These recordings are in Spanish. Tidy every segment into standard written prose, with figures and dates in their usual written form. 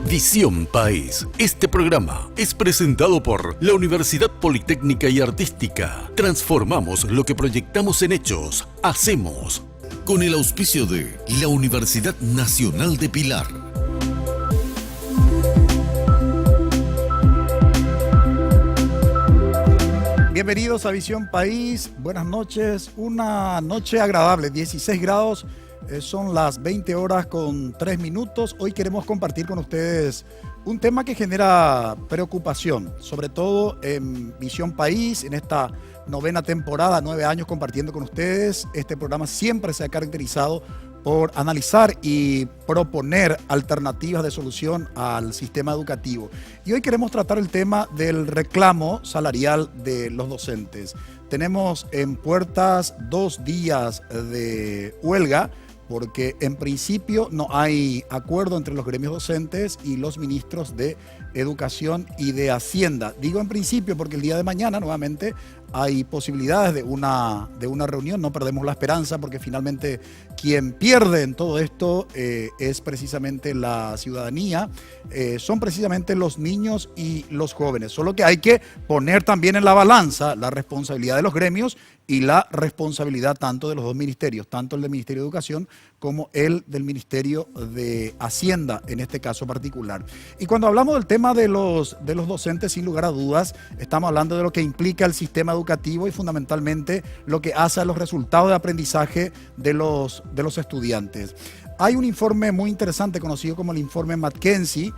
Visión País. Este programa es presentado por la Universidad Politécnica y Artística. Transformamos lo que proyectamos en hechos. Hacemos. Con el auspicio de la Universidad Nacional de Pilar. Bienvenidos a Visión País. Buenas noches. Una noche agradable, 16 grados. Son las 20 horas con 3 minutos. Hoy queremos compartir con ustedes un tema que genera preocupación, sobre todo en Visión País, en esta novena temporada, 9 años compartiendo con ustedes. Este programa siempre se ha caracterizado por analizar y proponer alternativas de solución al sistema educativo. Y hoy queremos tratar el tema del reclamo salarial de los docentes. Tenemos en puertas 2 días de huelga, porque en principio no hay acuerdo entre los gremios docentes y los ministros de Educación y de Hacienda. Digo en principio porque el día de mañana nuevamente hay posibilidades de una reunión. No perdemos la esperanza porque finalmente quien pierde en todo esto es precisamente la ciudadanía, son precisamente los niños y los jóvenes. Solo que hay que poner también en la balanza la responsabilidad de los gremios y la responsabilidad tanto de los dos ministerios, tanto el del Ministerio de Educación como el del Ministerio de Hacienda, en este caso particular. Y cuando hablamos del tema de los docentes, sin lugar a dudas, estamos hablando de lo que implica el sistema educativo y fundamentalmente lo que hace a los resultados de aprendizaje de los estudiantes. Hay un informe muy interesante conocido como el informe McKinsey,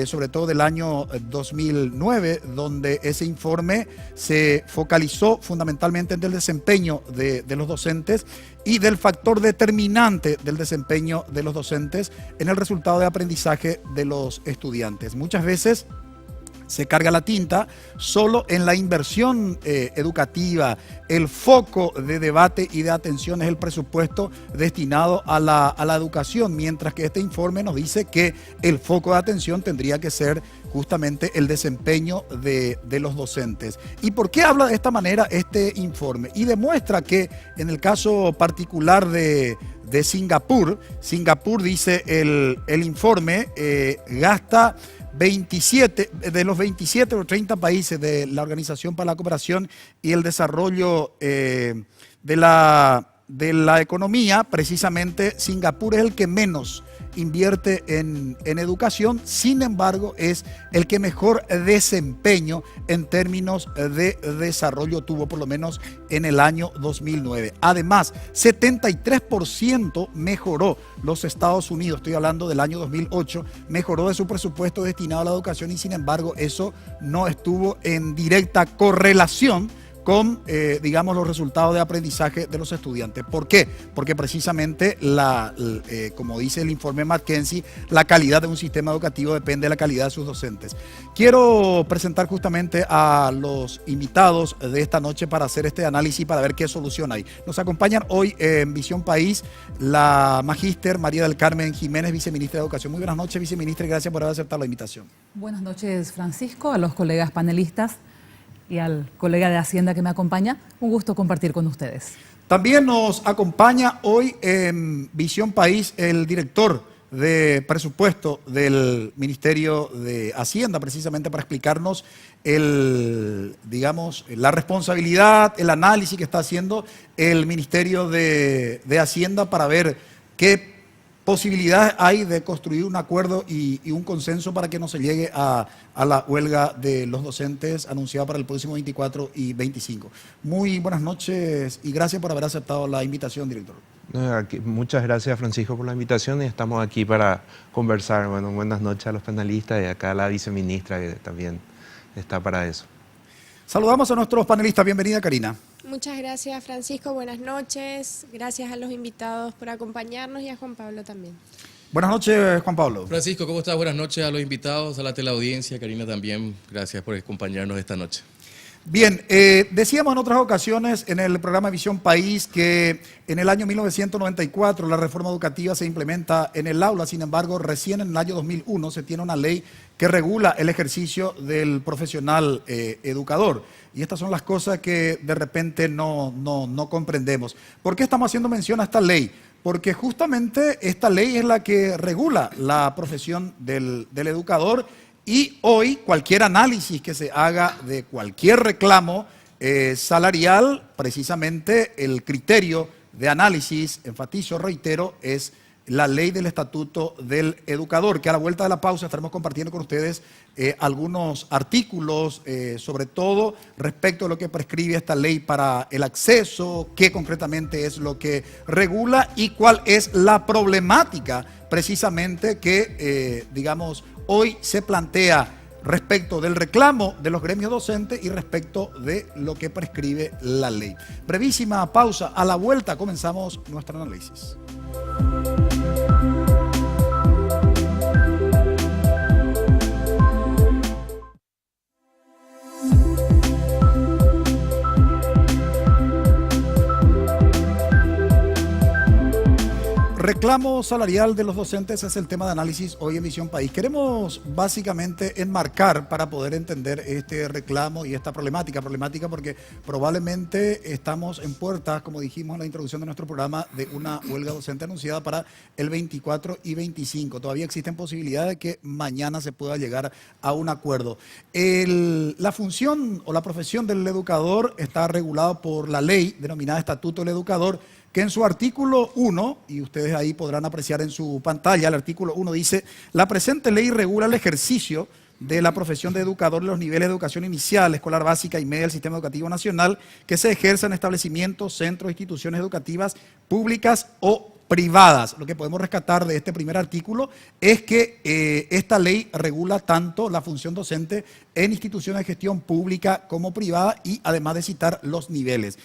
sobre todo del año 2009, donde ese informe se focalizó fundamentalmente en el desempeño de los docentes y del factor determinante del desempeño de los docentes en el resultado de aprendizaje de los estudiantes. Muchas veces se carga la tinta solo en la inversión educativa. El foco de debate y de atención es el presupuesto destinado a la educación, mientras que este informe nos dice que el foco de atención tendría que ser justamente el desempeño de los docentes. ¿Y por qué habla de esta manera este informe? Y demuestra que en el caso particular de Singapur, dice el informe, gasta 27 de los 27 o 30 países de la Organización para la Cooperación y el Desarrollo de la economía. Precisamente Singapur es el que menos invierte en educación, sin embargo es el que mejor desempeño en términos de desarrollo tuvo, por lo menos en el año 2009. Además, 73% mejoró los Estados Unidos, estoy hablando del año 2008, mejoró de su presupuesto destinado a la educación y sin embargo eso no estuvo en directa correlación con, digamos, los resultados de aprendizaje de los estudiantes. ¿Por qué? Porque precisamente, como dice el informe McKinsey, la calidad de un sistema educativo depende de la calidad de sus docentes. Quiero presentar justamente a los invitados de esta noche para hacer este análisis, para ver qué solución hay. Nos acompañan hoy en Visión País la magíster María del Carmen Jiménez, viceministra de Educación. Muy buenas noches, viceministra, y gracias por haber aceptado la invitación. Buenas noches, Francisco, a los colegas panelistas y al colega de Hacienda que me acompaña. Un gusto compartir con ustedes. También nos acompaña hoy en Visión País el director de presupuesto del Ministerio de Hacienda, precisamente para explicarnos la responsabilidad, el análisis que está haciendo el Ministerio de Hacienda para ver qué posibilidades hay de construir un acuerdo y un consenso para que no se llegue a la huelga de los docentes anunciada para el próximo 24 y 25. Muy buenas noches y gracias por haber aceptado la invitación, director. Muchas gracias, Francisco, por la invitación y estamos aquí para conversar. Bueno, buenas noches a los panelistas y acá a la viceministra que también está para eso. Saludamos a nuestros panelistas. Bienvenida, Karina. Muchas gracias, Francisco. Buenas noches. Gracias a los invitados por acompañarnos y a Juan Pablo también. Buenas noches, Juan Pablo. Francisco, ¿cómo estás? Buenas noches a los invitados, a la teleaudiencia. Karina también, gracias por acompañarnos esta noche. Bien, decíamos en otras ocasiones en el programa Visión País que en el año 1994 la reforma educativa se implementa en el aula, sin embargo, recién en el año 2001 se tiene una ley que regula el ejercicio del profesional educador. Y estas son las cosas que de repente no comprendemos. ¿Por qué estamos haciendo mención a esta ley? Porque justamente esta ley es la que regula la profesión del educador y hoy cualquier análisis que se haga de cualquier reclamo salarial, precisamente el criterio de análisis, enfatizo, reitero, es la ley del Estatuto del Educador, que a la vuelta de la pausa estaremos compartiendo con ustedes algunos artículos, sobre todo respecto a lo que prescribe esta ley para el acceso, qué concretamente es lo que regula y cuál es la problemática precisamente que, digamos, hoy se plantea respecto del reclamo de los gremios docentes y respecto de lo que prescribe la ley. Brevísima pausa, a la vuelta comenzamos nuestro análisis. Reclamo salarial de los docentes es el tema de análisis hoy en Visión País. Queremos básicamente enmarcar para poder entender este reclamo y esta problemática porque probablemente estamos en puertas, como dijimos en la introducción de nuestro programa, de una huelga docente anunciada para el 24 y 25. Todavía existen posibilidades de que mañana se pueda llegar a un acuerdo. La función o la profesión del educador está regulada por la ley denominada Estatuto del Educador, que en su artículo 1, y ustedes ahí podrán apreciar en su pantalla, el artículo 1 dice: la presente ley regula el ejercicio de la profesión de educador en los niveles de educación inicial, escolar básica y media del sistema educativo nacional, que se ejerza en establecimientos, centros, instituciones educativas públicas o privadas. Lo que podemos rescatar de este primer artículo es que esta ley regula tanto la función docente en instituciones de gestión pública como privada y además de citar los niveles.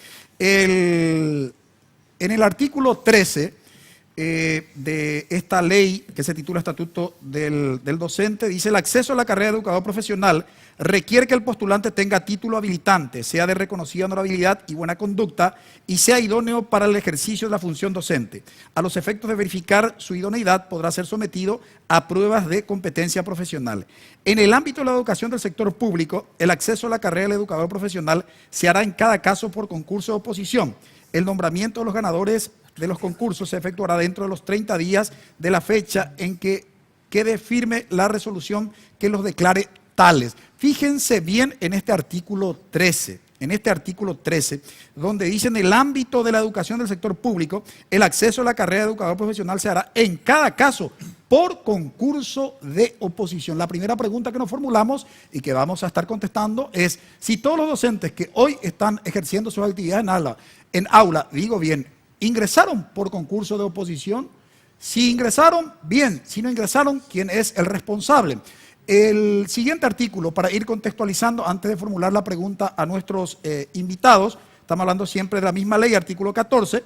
En el artículo 13 de esta ley, que se titula Estatuto del Docente, dice: el acceso a la carrera de educador profesional requiere que el postulante tenga título habilitante, sea de reconocida honorabilidad y buena conducta y sea idóneo para el ejercicio de la función docente. A los efectos de verificar su idoneidad, podrá ser sometido a pruebas de competencia profesional. En el ámbito de la educación del sector público, el acceso a la carrera del educador profesional se hará en cada caso por concurso de oposición. El nombramiento de los ganadores de los concursos se efectuará dentro de los 30 días de la fecha en que quede firme la resolución que los declare tales. Fíjense bien en este artículo 13. En este artículo 13, donde dice: en el ámbito de la educación del sector público, el acceso a la carrera de educador profesional se hará en cada caso por concurso de oposición. La primera pregunta que nos formulamos y que vamos a estar contestando es: si todos los docentes que hoy están ejerciendo sus actividades en aula, digo bien, ingresaron por concurso de oposición. Si ingresaron, bien; si no ingresaron, ¿quién es el responsable? El siguiente artículo, para ir contextualizando antes de formular la pregunta a nuestros invitados, estamos hablando siempre de la misma ley, artículo 14.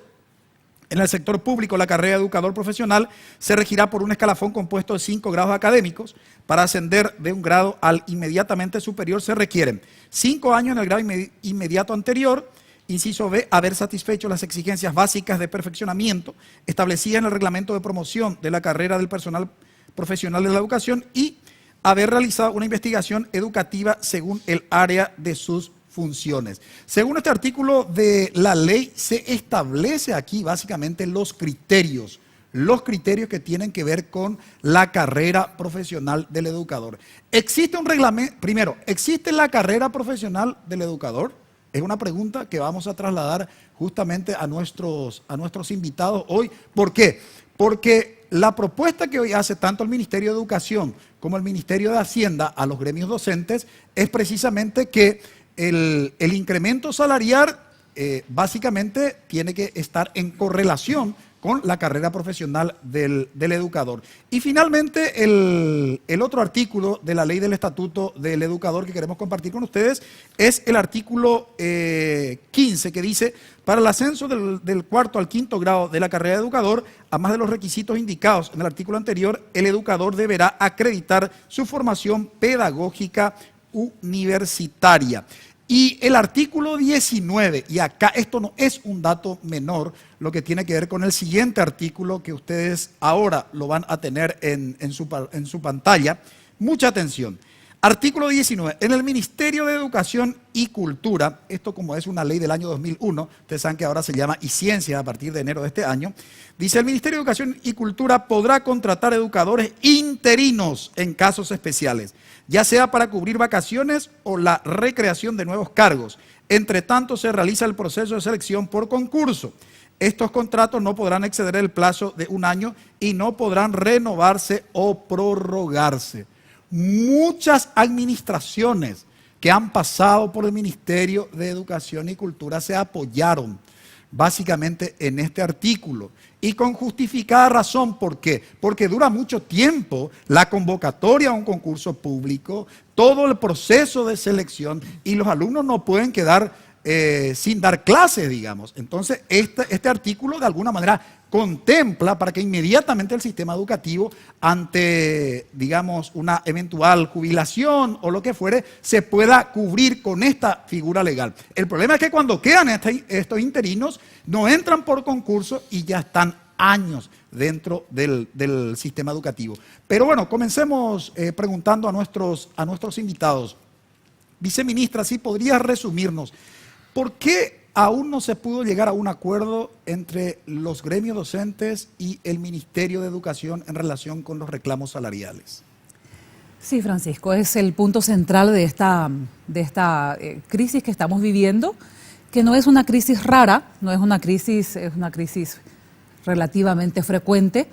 En el sector público, la carrera de educador profesional se regirá por un escalafón compuesto de 5 grados académicos. Para ascender de un grado al inmediatamente superior se requieren 5 años en el grado inmediato anterior. Inciso B, haber satisfecho las exigencias básicas de perfeccionamiento establecidas en el reglamento de promoción de la carrera del personal profesional de la educación y haber realizado una investigación educativa según el área de sus funciones. Según este artículo de la ley, se establece aquí básicamente los criterios que tienen que ver con la carrera profesional del educador. ¿Existe un reglamento? Primero, ¿existe la carrera profesional del educador? Es una pregunta que vamos a trasladar justamente a nuestros invitados hoy. ¿Por qué? Porque la propuesta que hoy hace tanto el Ministerio de Educación como el Ministerio de Hacienda a los gremios docentes es precisamente que el incremento salarial básicamente tiene que estar en correlación con la carrera profesional del educador. Y finalmente, el otro artículo de la ley del Estatuto del Educador que queremos compartir con ustedes es el artículo 15, que dice: para el ascenso del cuarto al quinto grado de la carrera de educador, además de los requisitos indicados en el artículo anterior, el educador deberá acreditar su formación pedagógica universitaria. Y el artículo 19, y acá esto no es un dato menor, lo que tiene que ver con el siguiente artículo que ustedes ahora lo van a tener en su pantalla. Mucha atención. Artículo 19. En el Ministerio de Educación y Cultura, esto como es una ley del año 2001, ustedes saben que ahora se llama iCiencia a partir de enero de este año, dice el Ministerio de Educación y Cultura podrá contratar educadores interinos en casos especiales, ya sea para cubrir vacaciones o la recreación de nuevos cargos. Entre tanto, se realiza el proceso de selección por concurso. Estos contratos no podrán exceder el plazo de 1 año y no podrán renovarse o prorrogarse. Muchas administraciones que han pasado por el Ministerio de Educación y Cultura se apoyaron básicamente en este artículo y con justificada razón. ¿Por qué? Porque dura mucho tiempo la convocatoria a un concurso público, todo el proceso de selección y los alumnos no pueden quedar sin dar clases, digamos. Entonces, este artículo de alguna manera contempla para que inmediatamente el sistema educativo, ante, digamos, una eventual jubilación o lo que fuere, se pueda cubrir con esta figura legal. El problema es que cuando quedan estos interinos, no entran por concurso y ya están años dentro del sistema educativo. Pero bueno, comencemos preguntando a nuestros invitados. Viceministra, ¿sí podría resumirnos por qué aún no se pudo llegar a un acuerdo entre los gremios docentes y el Ministerio de Educación en relación con los reclamos salariales? Sí, Francisco, es el punto central de esta crisis que estamos viviendo, que no es una crisis rara, no es una crisis, es una crisis relativamente frecuente,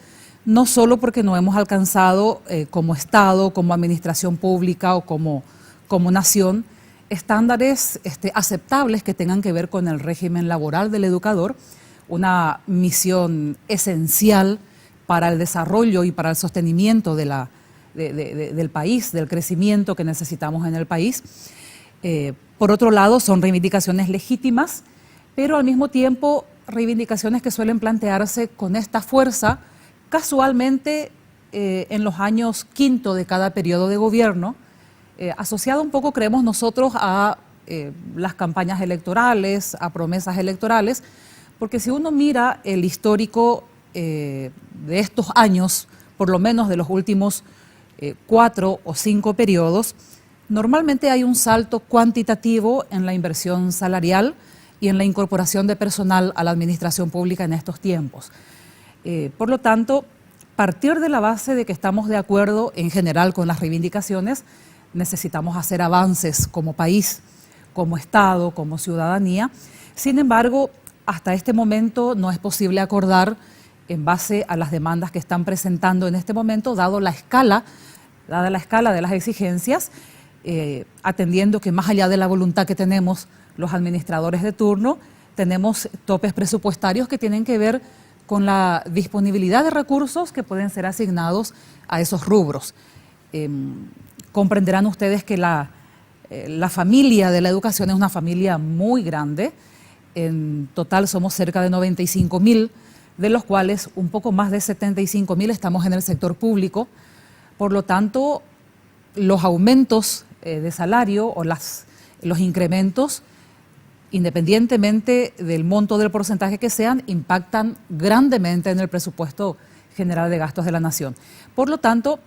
no solo porque no hemos alcanzado como Estado, como administración pública o como nación, estándares aceptables que tengan que ver con el régimen laboral del educador, una misión esencial para el desarrollo y para el sostenimiento del país, del crecimiento que necesitamos en el país. Por otro lado, son reivindicaciones legítimas, pero al mismo tiempo reivindicaciones que suelen plantearse con esta fuerza, casualmente en los años quinto de cada periodo de gobierno, asociado un poco, creemos nosotros, a las campañas electorales, a promesas electorales, porque si uno mira el histórico de estos años, por lo menos de los últimos 4 o 5 periodos, normalmente hay un salto cuantitativo en la inversión salarial y en la incorporación de personal a la administración pública en estos tiempos. Por lo tanto, partir de la base de que estamos de acuerdo en general con las reivindicaciones, necesitamos hacer avances como país, como Estado, como ciudadanía. Sin embargo, hasta este momento no es posible acordar en base a las demandas que están presentando en este momento, dada la escala de las exigencias, atendiendo que más allá de la voluntad que tenemos los administradores de turno, tenemos topes presupuestarios que tienen que ver con la disponibilidad de recursos que pueden ser asignados a esos rubros. Comprenderán ustedes que la familia de la educación es una familia muy grande. En total somos cerca de 95.000, de los cuales un poco más de 75.000 estamos en el sector público. Por lo tanto, los aumentos de salario o los incrementos, independientemente del monto del porcentaje que sean, impactan grandemente en el presupuesto general de gastos de la nación. Por lo tanto,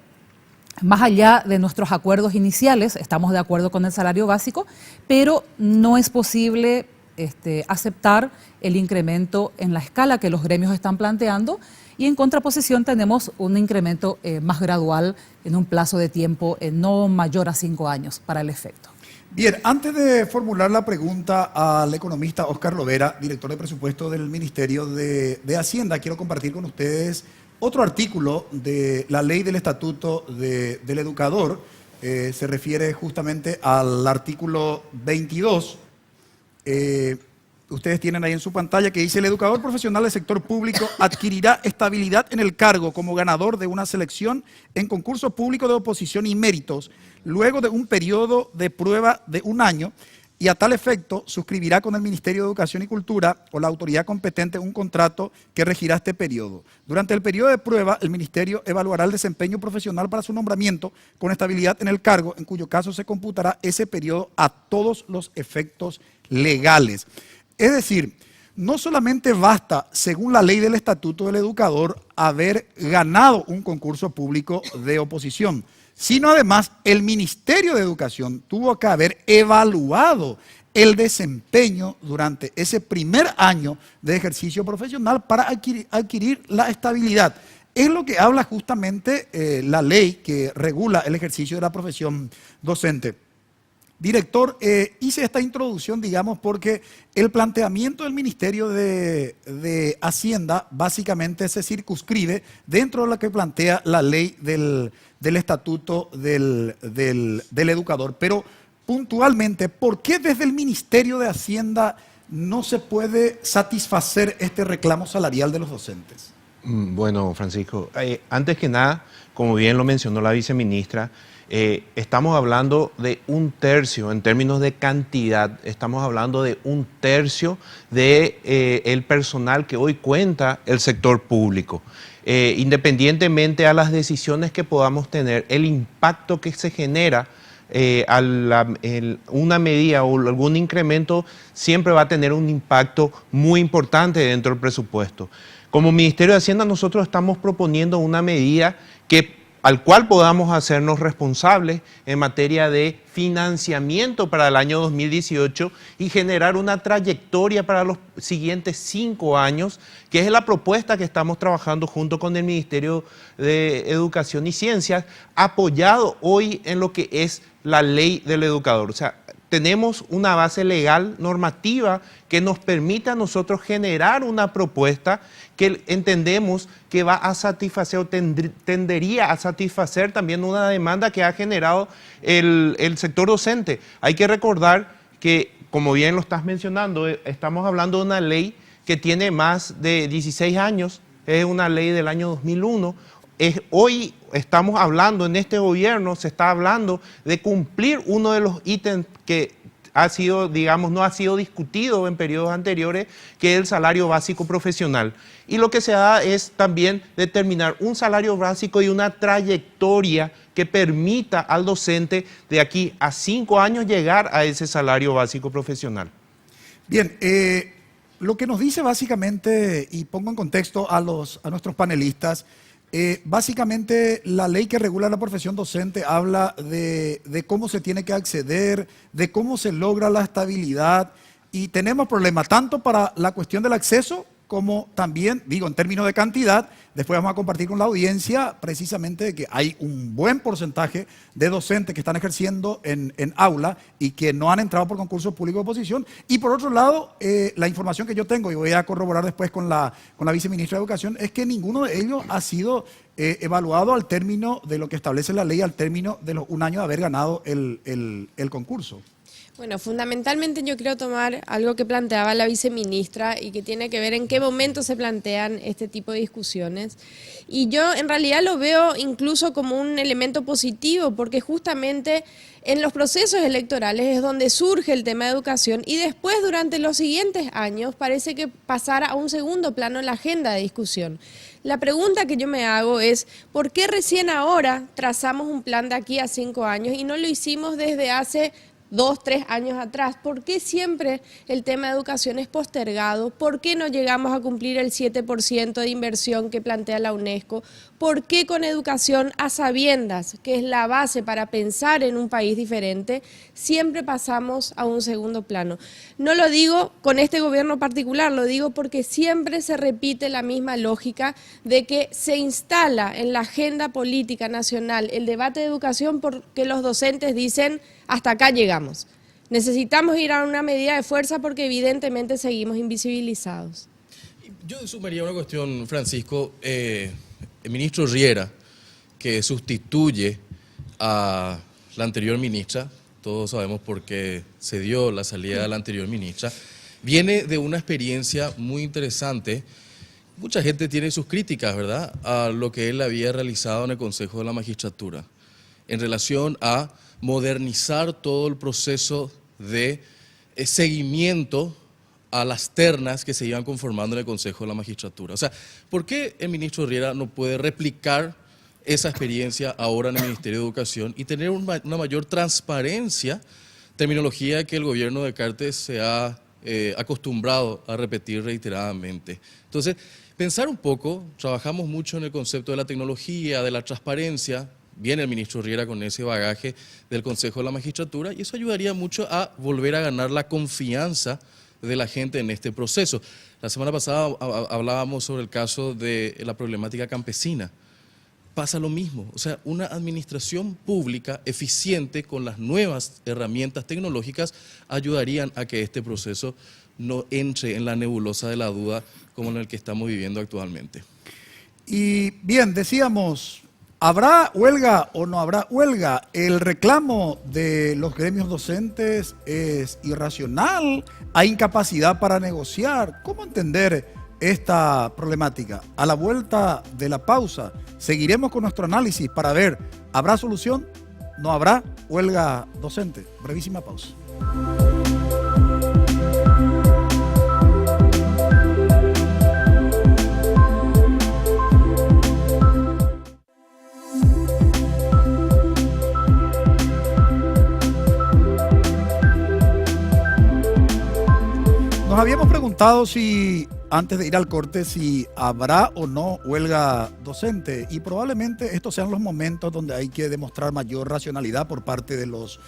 más allá de nuestros acuerdos iniciales, estamos de acuerdo con el salario básico, pero no es posible aceptar el incremento en la escala que los gremios están planteando, y en contraposición tenemos un incremento más gradual en un plazo de tiempo no mayor a 5 años para el efecto. Bien, antes de formular la pregunta al economista Óscar Lovera, director de presupuesto del Ministerio de Hacienda, quiero compartir con ustedes otro artículo de la ley del Estatuto del Educador. Se refiere justamente al artículo 22. Ustedes tienen ahí en su pantalla que dice: el educador profesional del sector público adquirirá estabilidad en el cargo como ganador de una selección en concurso público de oposición y méritos, luego de un periodo de prueba de 1 año, y a tal efecto suscribirá con el Ministerio de Educación y Cultura o la autoridad competente un contrato que regirá este periodo. Durante el periodo de prueba, el Ministerio evaluará el desempeño profesional para su nombramiento con estabilidad en el cargo, en cuyo caso se computará ese periodo a todos los efectos legales. Es decir, no solamente basta, según la ley del Estatuto del Educador, haber ganado un concurso público de oposición, sino además el Ministerio de Educación tuvo que haber evaluado el desempeño durante ese primer año de ejercicio profesional para adquirir la estabilidad. Es lo que habla justamente la ley que regula el ejercicio de la profesión docente. Director, hice esta introducción, digamos, porque el planteamiento del Ministerio de Hacienda básicamente se circunscribe dentro de lo que plantea la ley del estatuto del educador. Pero puntualmente, ¿por qué desde el Ministerio de Hacienda no se puede satisfacer este reclamo salarial de los docentes? Bueno, Francisco, antes que nada, como bien lo mencionó la viceministra, estamos hablando de un tercio en términos de cantidad, estamos hablando de un tercio de el personal que hoy cuenta el sector público. Independientemente a las decisiones que podamos tener, el impacto que se genera una medida o algún incremento siempre va a tener un impacto muy importante dentro del presupuesto. Como Ministerio de Hacienda nosotros estamos proponiendo una medida al cual podamos hacernos responsables en materia de financiamiento para el año 2018 y generar una trayectoria para los siguientes 5 años, que es la propuesta que estamos trabajando junto con el Ministerio de Educación y Ciencias, apoyado hoy en lo que es la ley del educador. O sea, tenemos una base legal normativa que nos permite a nosotros generar una propuesta que entendemos que va a satisfacer o tendería a satisfacer también una demanda que ha generado el sector docente. Hay que recordar que, como bien lo estás mencionando, estamos hablando de una ley que tiene más de 16 años, es una ley del año 2001. Hoy estamos hablando, en este gobierno se está hablando de cumplir uno de los ítems que ha sido, digamos, no ha sido discutido en periodos anteriores, que es el salario básico profesional. Y lo que se da es también determinar un salario básico y una trayectoria que permita al docente de aquí a 5 años llegar a ese salario básico profesional. Bien, lo que nos dice básicamente, y pongo en contexto a nuestros panelistas, básicamente la ley que regula la profesión docente habla de cómo se tiene que acceder, de cómo se logra la estabilidad, y tenemos problemas tanto para la cuestión del acceso como también, digo, en términos de cantidad. Después vamos a compartir con la audiencia precisamente de que hay un buen porcentaje de docentes que están ejerciendo en aula y que no han entrado por concurso público de oposición. Y por otro lado, la información que yo tengo, y voy a corroborar después con la viceministra de Educación, es que ninguno de ellos ha sido evaluado al término de lo que establece la ley, al término de un año de haber ganado el concurso. Bueno, fundamentalmente yo quiero tomar algo que planteaba la viceministra y que tiene que ver en qué momento se plantean este tipo de discusiones. Y yo en realidad lo veo incluso como un elemento positivo, porque justamente en los procesos electorales es donde surge el tema de educación y después durante los siguientes años parece que pasara a un segundo plano en la agenda de discusión. La pregunta que yo me hago es, ¿por qué recién ahora trazamos un plan de aquí a 5 años y no lo hicimos desde hace 2, 3 años atrás? ¿Por qué siempre el tema de educación es postergado? ¿Por qué no llegamos a cumplir el 7% de inversión que plantea la UNESCO? ¿Por qué con educación a sabiendas, que es la base para pensar en un país diferente, siempre pasamos a un segundo plano? No lo digo con este gobierno particular, lo digo porque siempre se repite la misma lógica de que se instala en la agenda política nacional el debate de educación porque los docentes dicen hasta acá llegamos. Necesitamos ir a una medida de fuerza porque evidentemente seguimos invisibilizados. Yo sumaría una cuestión, Francisco. El ministro Riera, que sustituye a la anterior ministra, todos sabemos por qué se dio la salida de la anterior ministra, viene de una experiencia muy interesante. Mucha gente tiene sus críticas, ¿verdad?, a lo que él había realizado en el Consejo de la Magistratura, en relación a modernizar todo el proceso de seguimiento a las ternas que se iban conformando en el Consejo de la Magistratura. O sea, ¿por qué el ministro Riera no puede replicar esa experiencia ahora en el Ministerio de Educación y tener una mayor transparencia, terminología que el gobierno de Cartes se ha acostumbrado a repetir reiteradamente? Entonces, pensar un poco, trabajamos mucho en el concepto de la tecnología, de la transparencia. viene el ministro Riera con ese bagaje del Consejo de la Magistratura y eso ayudaría mucho a volver a ganar la confianza de la gente en este proceso. La semana pasada hablábamos sobre el caso de la problemática campesina. Pasa lo mismo, o sea, una administración pública eficiente con las nuevas herramientas tecnológicas ayudarían a que este proceso no entre en la nebulosa de la duda como en el que estamos viviendo actualmente. Y bien, decíamos, ¿habrá huelga o no habrá huelga? ¿El reclamo de los gremios docentes es irracional? ¿Hay incapacidad para negociar? ¿Cómo entender esta problemática? A la vuelta de la pausa, seguiremos con nuestro análisis para ver, ¿habrá solución? ¿No habrá huelga docente? Brevísima pausa. Nos habíamos preguntado si, antes de ir al corte, si habrá o no huelga docente y probablemente estos sean los momentos donde hay que demostrar mayor racionalidad por parte de los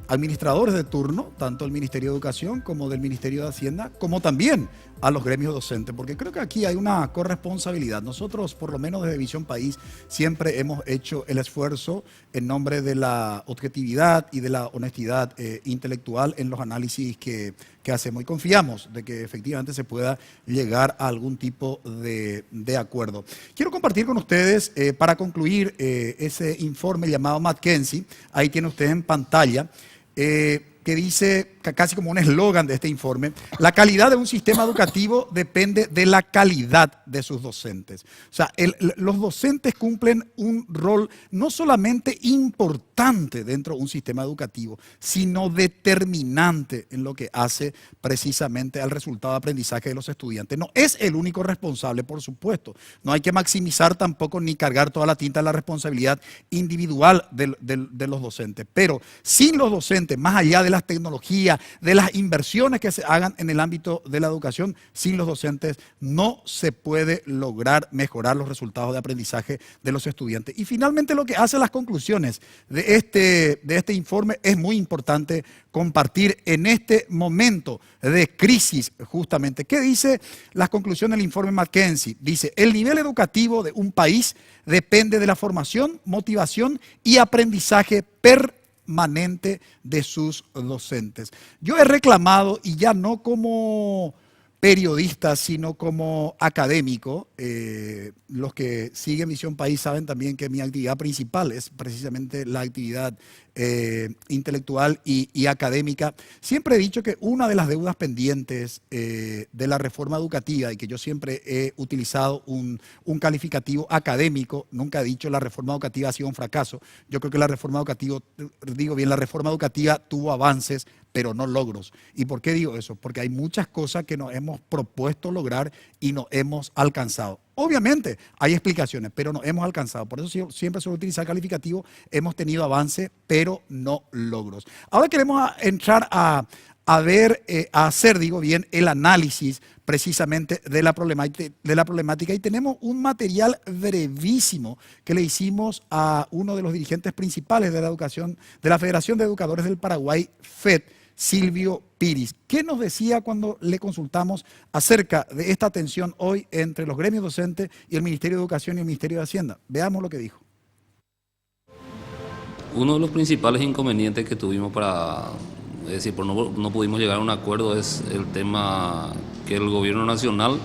administradores de turno, tanto del Ministerio de Educación como del Ministerio de Hacienda, como también a los gremios docentes, porque creo que aquí hay una corresponsabilidad. Nosotros, por lo menos desde Visión País, siempre hemos hecho el esfuerzo en nombre de la objetividad y de la honestidad intelectual en los análisis que hacemos y confiamos de que efectivamente se pueda llegar a algún tipo de acuerdo. Quiero compartir con ustedes, para concluir, ese informe llamado McKinsey. Ahí tiene usted en pantalla, que dice, casi como un eslogan de este informe, la calidad de un sistema educativo depende de la calidad de sus docentes. O sea, los docentes cumplen un rol no solamente importante dentro de un sistema educativo, sino determinante en lo que hace precisamente al resultado de aprendizaje de los estudiantes. No es el único responsable, por supuesto. No hay que maximizar tampoco ni cargar toda la tinta de la responsabilidad individual de los docentes. Pero sin los docentes, más allá de las tecnologías, de las inversiones que se hagan en el ámbito de la educación, sin los docentes no se puede lograr mejorar los resultados de aprendizaje de los estudiantes. Y finalmente lo que hacen las conclusiones de este informe es muy importante compartir en este momento de crisis justamente. ¿Qué dice las conclusiones del informe McKinsey? Dice, el nivel educativo de un país depende de la formación, motivación y aprendizaje permanente de sus docentes. Yo he reclamado, y ya no como periodista, sino como académico, los que siguen Visión País saben también que mi actividad principal es precisamente la actividad intelectual y académica. Siempre he dicho que una de las deudas pendientes de la reforma educativa, y que yo siempre he utilizado un calificativo académico, nunca he dicho la reforma educativa ha sido un fracaso. Yo creo que la reforma educativa tuvo avances, pero no logros. ¿Y por qué digo eso? Porque hay muchas cosas que nos hemos propuesto lograr y no hemos alcanzado. Obviamente hay explicaciones, pero no hemos alcanzado. Por eso siempre suelo utilizar calificativo. Hemos tenido avance, pero no logros. Ahora queremos entrar a hacer el análisis precisamente de la problemática. Y tenemos un material brevísimo que le hicimos a uno de los dirigentes principales de la educación, de la Federación de Educadores del Paraguay, FED, Silvio Piris. ¿Qué nos decía cuando le consultamos acerca de esta tensión hoy entre los gremios docentes y el Ministerio de Educación y el Ministerio de Hacienda? Veamos lo que dijo. Uno de los principales inconvenientes que tuvimos no pudimos llegar a un acuerdo es el tema que el gobierno nacional,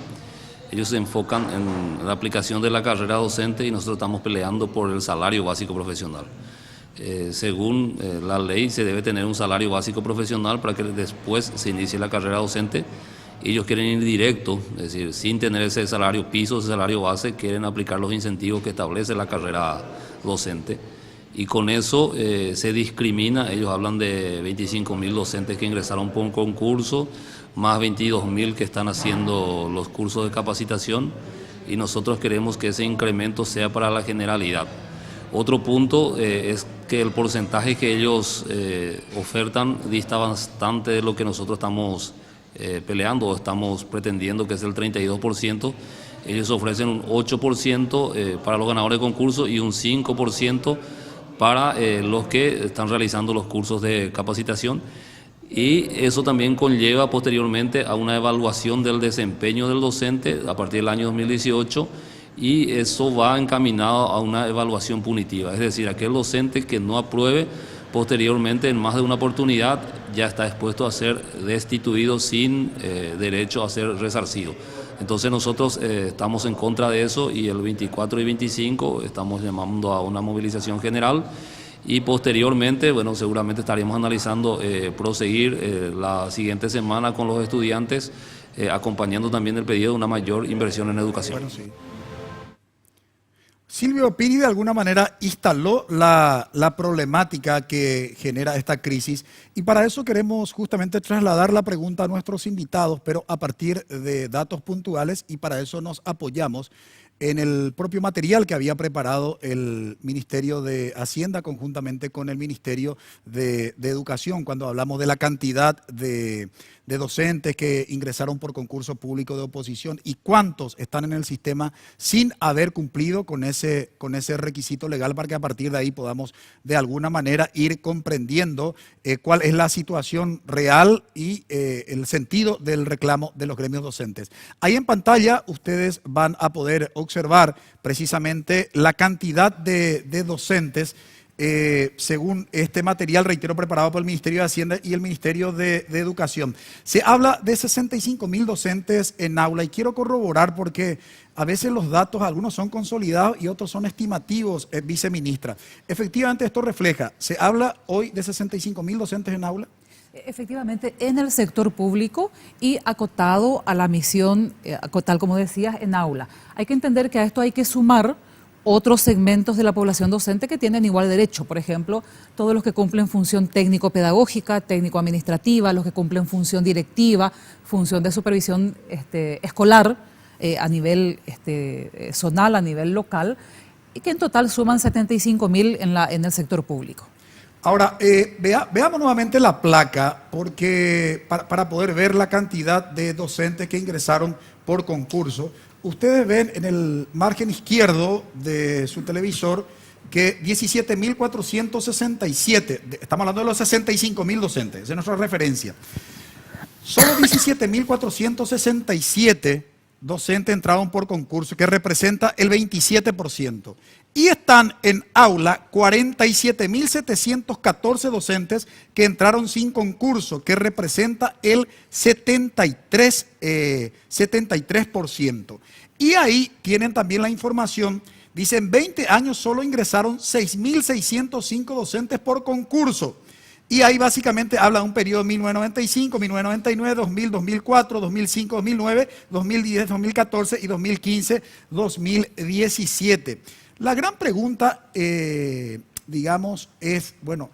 ellos se enfocan en la aplicación de la carrera docente y nosotros estamos peleando por el salario básico profesional. Según la ley se debe tener un salario básico profesional para que después se inicie la carrera docente. Ellos quieren ir directo, es decir, sin tener ese salario piso, ese salario base, quieren aplicar los incentivos que establece la carrera docente. Y con eso se discrimina. Ellos hablan de 25.000 docentes que ingresaron por un concurso, más 22.000 que están haciendo los cursos de capacitación, y nosotros queremos que ese incremento sea para la generalidad. Otro punto es que el porcentaje que ellos ofertan dista bastante de lo que nosotros estamos peleando o estamos pretendiendo, que es el 32%. Ellos ofrecen un 8% para los ganadores de concurso y un 5% para los que están realizando los cursos de capacitación, y eso también conlleva posteriormente a una evaluación del desempeño del docente a partir del año 2018, y eso va encaminado a una evaluación punitiva, es decir, aquel docente que no apruebe posteriormente en más de una oportunidad ya está expuesto a ser destituido sin derecho a ser resarcido. Entonces nosotros estamos en contra de eso, y el 24 y 25 estamos llamando a una movilización general, y posteriormente, bueno, seguramente estaríamos analizando proseguir la siguiente semana con los estudiantes, acompañando también el pedido de una mayor inversión en educación. Bueno, sí. Silvio Pini de alguna manera instaló la problemática que genera esta crisis, y para eso queremos justamente trasladar la pregunta a nuestros invitados, pero a partir de datos puntuales, y para eso nos apoyamos en el propio material que había preparado el Ministerio de Hacienda conjuntamente con el Ministerio de Educación, cuando hablamos de la cantidad de docentes que ingresaron por concurso público de oposición y cuántos están en el sistema sin haber cumplido con ese requisito legal, para que a partir de ahí podamos de alguna manera ir comprendiendo cuál es la situación real y el sentido del reclamo de los gremios docentes. Ahí en pantalla ustedes van a poder observar precisamente la cantidad de docentes según este material, reitero, preparado por el Ministerio de Hacienda y el Ministerio de Educación. Se habla de 65.000 docentes en aula, y quiero corroborar porque a veces los datos, algunos son consolidados y otros son estimativos, viceministra. Efectivamente, esto refleja, ¿se habla hoy de 65.000 docentes en aula? Efectivamente, en el sector público y acotado a la misión, tal como decías, en aula. Hay que entender que a esto hay que sumar otros segmentos de la población docente que tienen igual derecho. Por ejemplo, todos los que cumplen función técnico-pedagógica, técnico-administrativa, los que cumplen función directiva, función de supervisión escolar a nivel zonal, a nivel local, y que en total suman 75.000 en el sector público. Ahora, veamos nuevamente la placa, porque para poder ver la cantidad de docentes que ingresaron por concurso. Ustedes ven en el margen izquierdo de su televisor que 17.467, estamos hablando de los 65.000 docentes, esa es nuestra referencia. Solo 17.467 docentes entraron por concurso, que representa el 27%. Y están en aula 47.714 docentes que entraron sin concurso, que representa el 73%. Y ahí tienen también la información, dicen 20 años solo ingresaron 6.605 docentes por concurso. Y ahí básicamente habla de un periodo 1995, 1999, 2000, 2004, 2005, 2009, 2010, 2014 y 2015, 2017. La gran pregunta, digamos, es, bueno,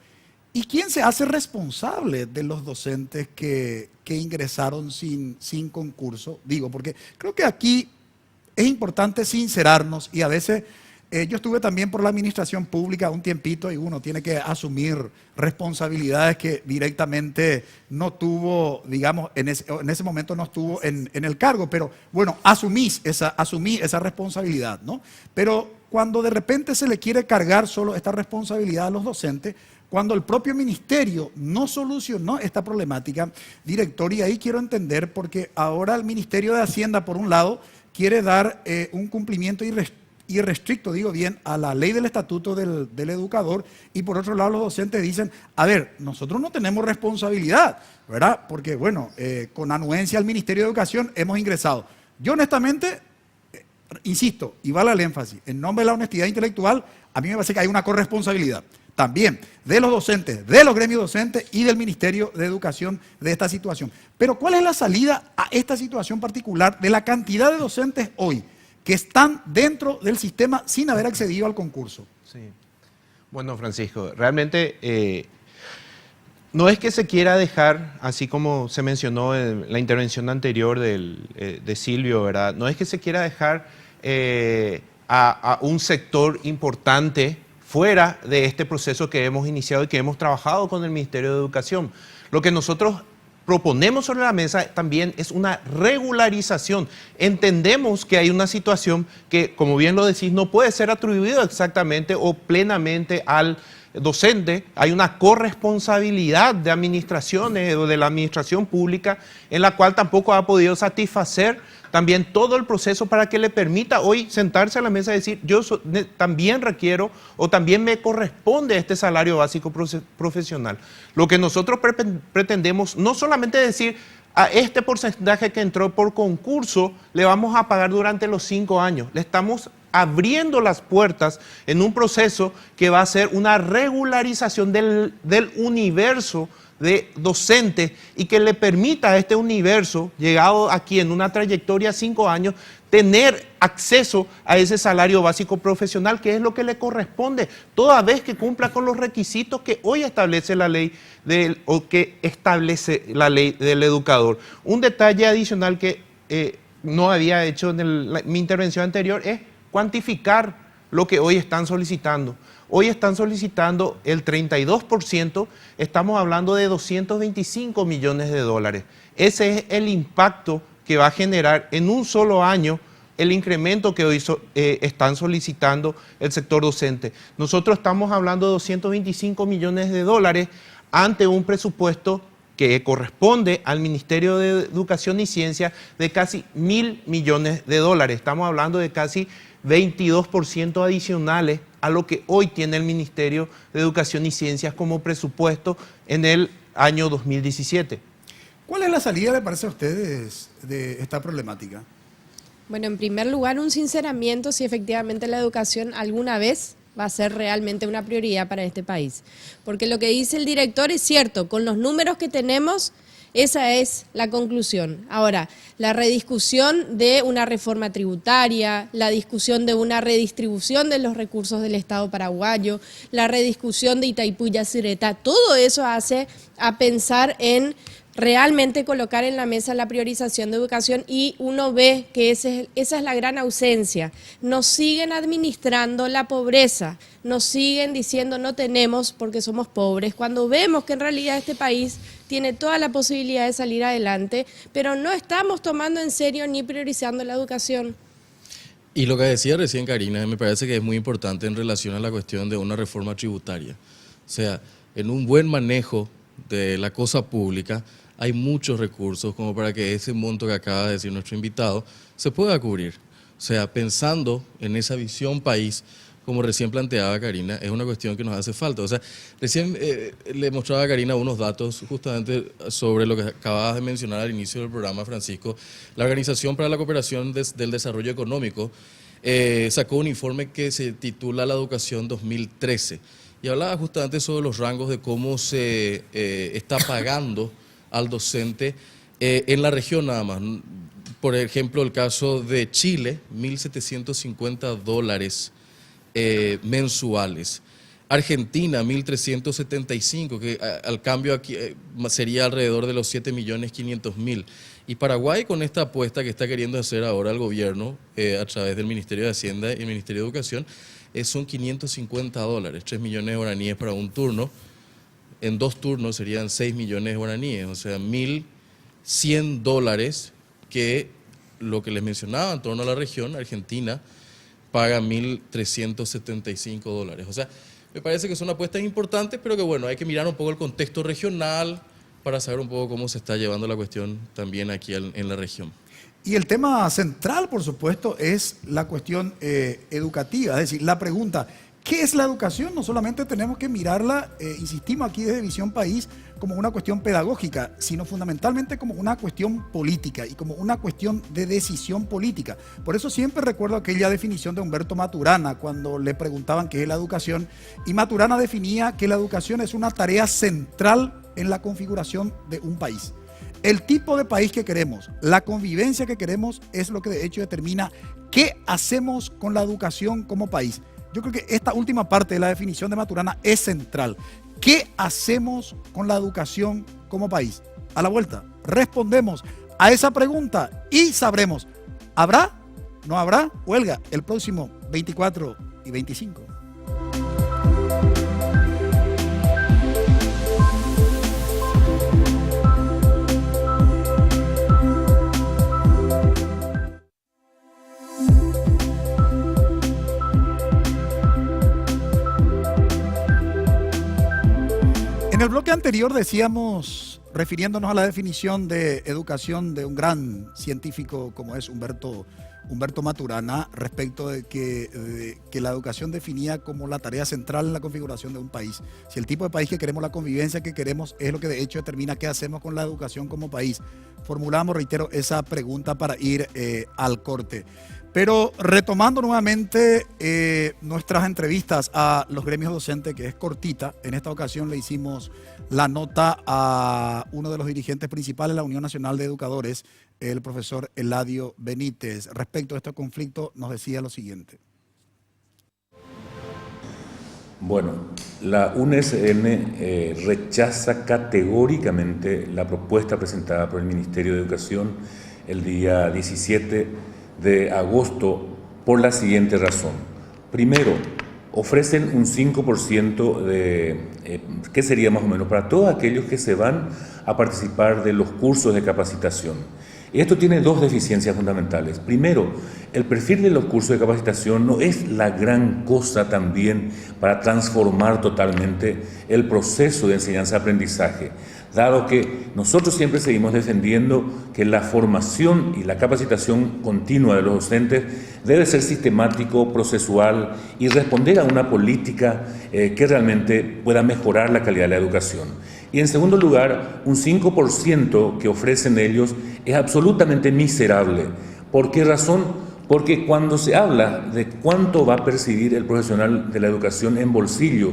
¿y quién se hace responsable de los docentes que ingresaron sin concurso? Digo, porque creo que aquí es importante sincerarnos, y a veces yo estuve también por la administración pública un tiempito, y uno tiene que asumir responsabilidades que directamente no tuvo, digamos, en ese momento no estuvo en el cargo, pero bueno, asumí esa responsabilidad, ¿no? Pero cuando de repente se le quiere cargar solo esta responsabilidad a los docentes, cuando el propio ministerio no solucionó esta problemática, director, y ahí quiero entender, porque ahora el Ministerio de Hacienda, por un lado, quiere dar un cumplimiento irrestricto, digo bien, a la ley del estatuto del educador, y por otro lado los docentes dicen, a ver, nosotros no tenemos responsabilidad, ¿verdad? Porque bueno, con anuencia al Ministerio de Educación hemos ingresado. Yo honestamente, insisto, y vale el énfasis, en nombre de la honestidad intelectual, a mí me parece que hay una corresponsabilidad también de los docentes, de los gremios docentes y del Ministerio de Educación de esta situación. Pero ¿cuál es la salida a esta situación particular de la cantidad de docentes hoy que están dentro del sistema sin haber accedido al concurso? Sí. Bueno, Francisco, realmente no es que se quiera dejar, así como se mencionó en la intervención anterior de Silvio, ¿verdad? No es que se quiera dejar a un sector importante fuera de este proceso que hemos iniciado y que hemos trabajado con el Ministerio de Educación. Lo que nosotros proponemos sobre la mesa también es una regularización. Entendemos que hay una situación que, como bien lo decís, no puede ser atribuido exactamente o plenamente al docente. Hay una corresponsabilidad de administraciones o de la administración pública en la cual tampoco ha podido satisfacer también todo el proceso para que le permita hoy sentarse a la mesa y decir, también requiero o también me corresponde este salario básico profesional. Lo que nosotros pretendemos no solamente decir a este porcentaje que entró por concurso le vamos a pagar durante los 5 años, le estamos abriendo las puertas en un proceso que va a ser una regularización del universo de docentes y que le permita a este universo, llegado aquí en una trayectoria de 5 años, tener acceso a ese salario básico profesional, que es lo que le corresponde, toda vez que cumpla con los requisitos que hoy establece la ley del educador. Un detalle adicional que no había hecho en mi intervención anterior es cuantificar lo que hoy están solicitando. Hoy están solicitando el 32%, estamos hablando de 225 millones de dólares. Ese es el impacto que va a generar en un solo año el incremento que hoy están solicitando el sector docente. Nosotros estamos hablando de 225 millones de dólares ante un presupuesto que corresponde al Ministerio de Educación y Ciencia de casi 1.000 millones de dólares. Estamos hablando de casi 22% adicionales a lo que hoy tiene el Ministerio de Educación y Ciencias como presupuesto en el año 2017. ¿Cuál es la salida, le parece a ustedes, de esta problemática? Bueno, en primer lugar, un sinceramiento si efectivamente la educación alguna vez va a ser realmente una prioridad para este país. Porque lo que dice el director es cierto, con los números que tenemos, esa es la conclusión. Ahora, la rediscusión de una reforma tributaria, la discusión de una redistribución de los recursos del Estado paraguayo, la rediscusión de Itaipú y Yacyretá, todo eso hace a pensar en realmente colocar en la mesa la priorización de educación y uno ve que esa es la gran ausencia. Nos siguen administrando la pobreza, nos siguen diciendo no tenemos porque somos pobres, cuando vemos que en realidad este país tiene toda la posibilidad de salir adelante, pero no estamos tomando en serio ni priorizando la educación. Y lo que decía recién Karina, me parece que es muy importante en relación a la cuestión de una reforma tributaria. O sea, en un buen manejo de la cosa pública hay muchos recursos como para que ese monto que acaba de decir nuestro invitado se pueda cubrir. O sea, pensando en esa visión país, como recién planteaba Karina, es una cuestión que nos hace falta. O sea, recién le mostraba a Karina unos datos justamente sobre lo que acababas de mencionar al inicio del programa, Francisco. La Organización para la Cooperación del Desarrollo Económico sacó un informe que se titula La Educación 2013 y hablaba justamente sobre los rangos de cómo se está pagando al docente en la región nada más. Por ejemplo, el caso de Chile, $1.750 mensuales. Argentina, 1.375, que al cambio aquí sería alrededor de los 7.500.000. Y Paraguay, con esta apuesta que está queriendo hacer ahora el gobierno a través del Ministerio de Hacienda y el Ministerio de Educación, son $550, 3 millones de guaraníes para un turno. En 2 turnos serían 6 millones de guaraníes, o sea, $1.100, que lo que les mencionaba en torno a la región, Argentina, paga $1.375. O sea, me parece que son apuestas importantes, pero que bueno, hay que mirar un poco el contexto regional para saber un poco cómo se está llevando la cuestión también aquí en la región. Y el tema central, por supuesto, es la cuestión educativa, es decir, la pregunta, ¿qué es la educación? No solamente tenemos que mirarla, insistimos aquí desde Visión País, como una cuestión pedagógica, sino fundamentalmente como una cuestión política y como una cuestión de decisión política. Por eso siempre recuerdo aquella definición de Humberto Maturana cuando le preguntaban qué es la educación, y Maturana definía que la educación es una tarea central en la configuración de un país. El tipo de país que queremos, la convivencia que queremos es lo que de hecho determina qué hacemos con la educación como país. Yo creo que esta última parte de la definición de Maturana es central. ¿Qué hacemos con la educación como país? A la vuelta, respondemos a esa pregunta y sabremos, ¿habrá? ¿No habrá huelga el próximo 24 y 25? En el bloque anterior decíamos, refiriéndonos a la definición de educación de un gran científico como es Humberto Maturana, respecto de que la educación definía como la tarea central en la configuración de un país. Si el tipo de país que queremos, la convivencia que queremos, es lo que de hecho determina qué hacemos con la educación como país. Formulamos, reitero, esa pregunta para ir al corte. Pero retomando nuevamente nuestras entrevistas a los gremios docentes, que es cortita, en esta ocasión le hicimos la nota a uno de los dirigentes principales de la Unión Nacional de Educadores, el profesor Eladio Benítez. Respecto a este conflicto, nos decía lo siguiente. Bueno, la UNSN rechaza categóricamente la propuesta presentada por el Ministerio de Educación el día 17 de agosto por la siguiente razón. Primero, ofrecen un 5% ¿qué sería más o menos? Para todos aquellos que se van a participar de los cursos de capacitación. Y esto tiene dos deficiencias fundamentales. Primero, el perfil de los cursos de capacitación no es la gran cosa también para transformar totalmente el proceso de enseñanza-aprendizaje, dado que nosotros siempre seguimos defendiendo que la formación y la capacitación continua de los docentes debe ser sistemático, procesual y responder a una política que realmente pueda mejorar la calidad de la educación. Y en segundo lugar, un 5% que ofrecen ellos es absolutamente miserable. ¿Por qué razón? Porque cuando se habla de cuánto va a percibir el profesional de la educación en bolsillo,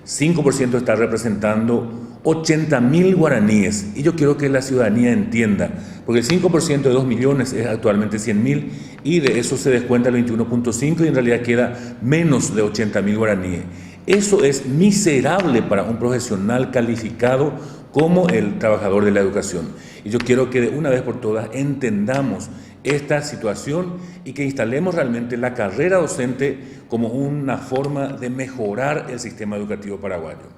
5% está representando 80.000 guaraníes. Y yo quiero que la ciudadanía entienda, porque el 5% de 2 millones es actualmente 100.000 y de eso se descuenta el 21.5 y en realidad queda menos de 80.000 guaraníes. Eso es miserable para un profesional calificado como el trabajador de la educación. Y yo quiero que de una vez por todas entendamos esta situación y que instalemos realmente la carrera docente como una forma de mejorar el sistema educativo paraguayo.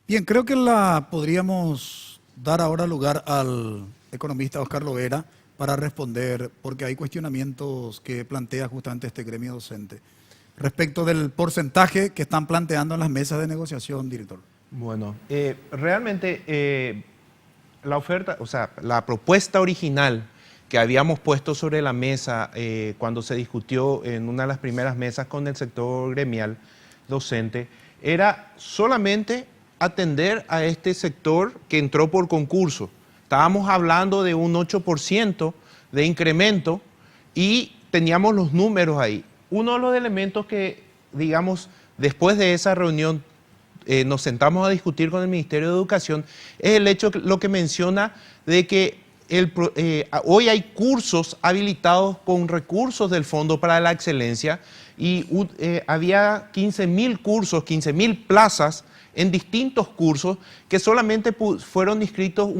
Bien, creo que la podríamos dar ahora lugar al economista Oscar Lovera para responder, porque hay cuestionamientos que plantea justamente este gremio docente respecto del porcentaje que están planteando en las mesas de negociación, director. Bueno, realmente la oferta, o sea, la propuesta original que habíamos puesto sobre la mesa cuando se discutió en una de las primeras mesas con el sector gremial docente, era solamente atender a este sector que entró por concurso. Estábamos hablando de un 8% de incremento y teníamos los números ahí. Uno de los elementos que, digamos, después de esa reunión nos sentamos a discutir con el Ministerio de Educación es el hecho, lo que menciona de que hoy hay cursos habilitados con recursos del Fondo para la Excelencia y había 15.000 cursos, 15.000 plazas en distintos cursos que solamente fueron inscritos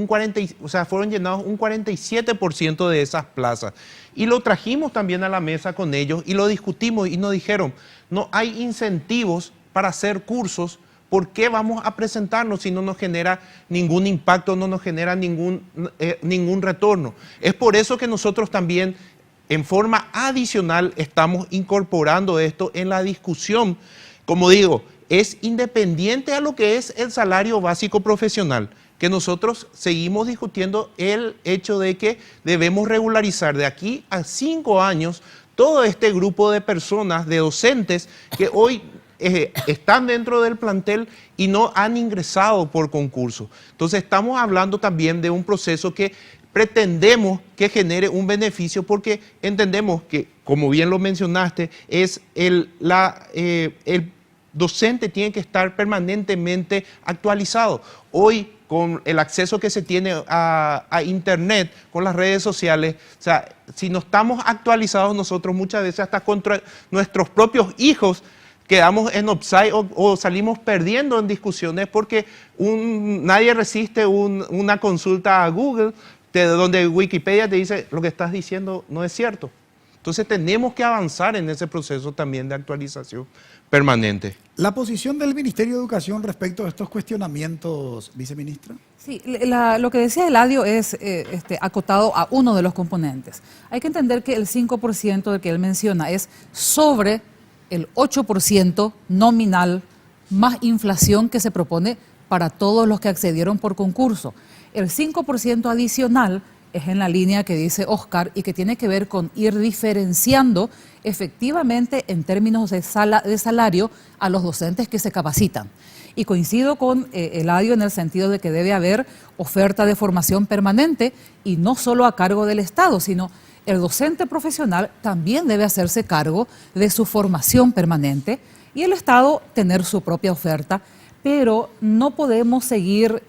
fueron llenados un 47% de esas plazas. Y lo trajimos también a la mesa con ellos y lo discutimos y nos dijeron, no hay incentivos para hacer cursos, ¿por qué vamos a presentarnos si no nos genera ningún impacto, no nos genera ningún retorno? Es por eso que nosotros también en forma adicional estamos incorporando esto en la discusión. Como digo, es independiente a lo que es el salario básico profesional, que nosotros seguimos discutiendo el hecho de que debemos regularizar de aquí a 5 años todo este grupo de personas, de docentes, que hoy están dentro del plantel y no han ingresado por concurso. Entonces estamos hablando también de un proceso que pretendemos que genere un beneficio porque entendemos que, como bien lo mencionaste, es el docente tiene que estar permanentemente actualizado. Hoy, con el acceso que se tiene a Internet, con las redes sociales, o sea, si no estamos actualizados nosotros muchas veces hasta contra nuestros propios hijos quedamos en offside o salimos perdiendo en discusiones porque nadie resiste una consulta a Google donde Wikipedia te dice lo que estás diciendo no es cierto. Entonces tenemos que avanzar en ese proceso también de actualización permanente. ¿La posición del Ministerio de Educación respecto a estos cuestionamientos, viceministra? Sí, lo que decía Eladio es acotado a uno de los componentes. Hay que entender que el 5% del que él menciona es sobre el 8% nominal más inflación que se propone para todos los que accedieron por concurso. El 5% adicional es en la línea que dice Oscar y que tiene que ver con ir diferenciando efectivamente en términos de salario a los docentes que se capacitan. Y coincido con Eladio en el sentido de que debe haber oferta de formación permanente y no solo a cargo del Estado, sino el docente profesional también debe hacerse cargo de su formación permanente y el Estado tener su propia oferta, pero no podemos seguir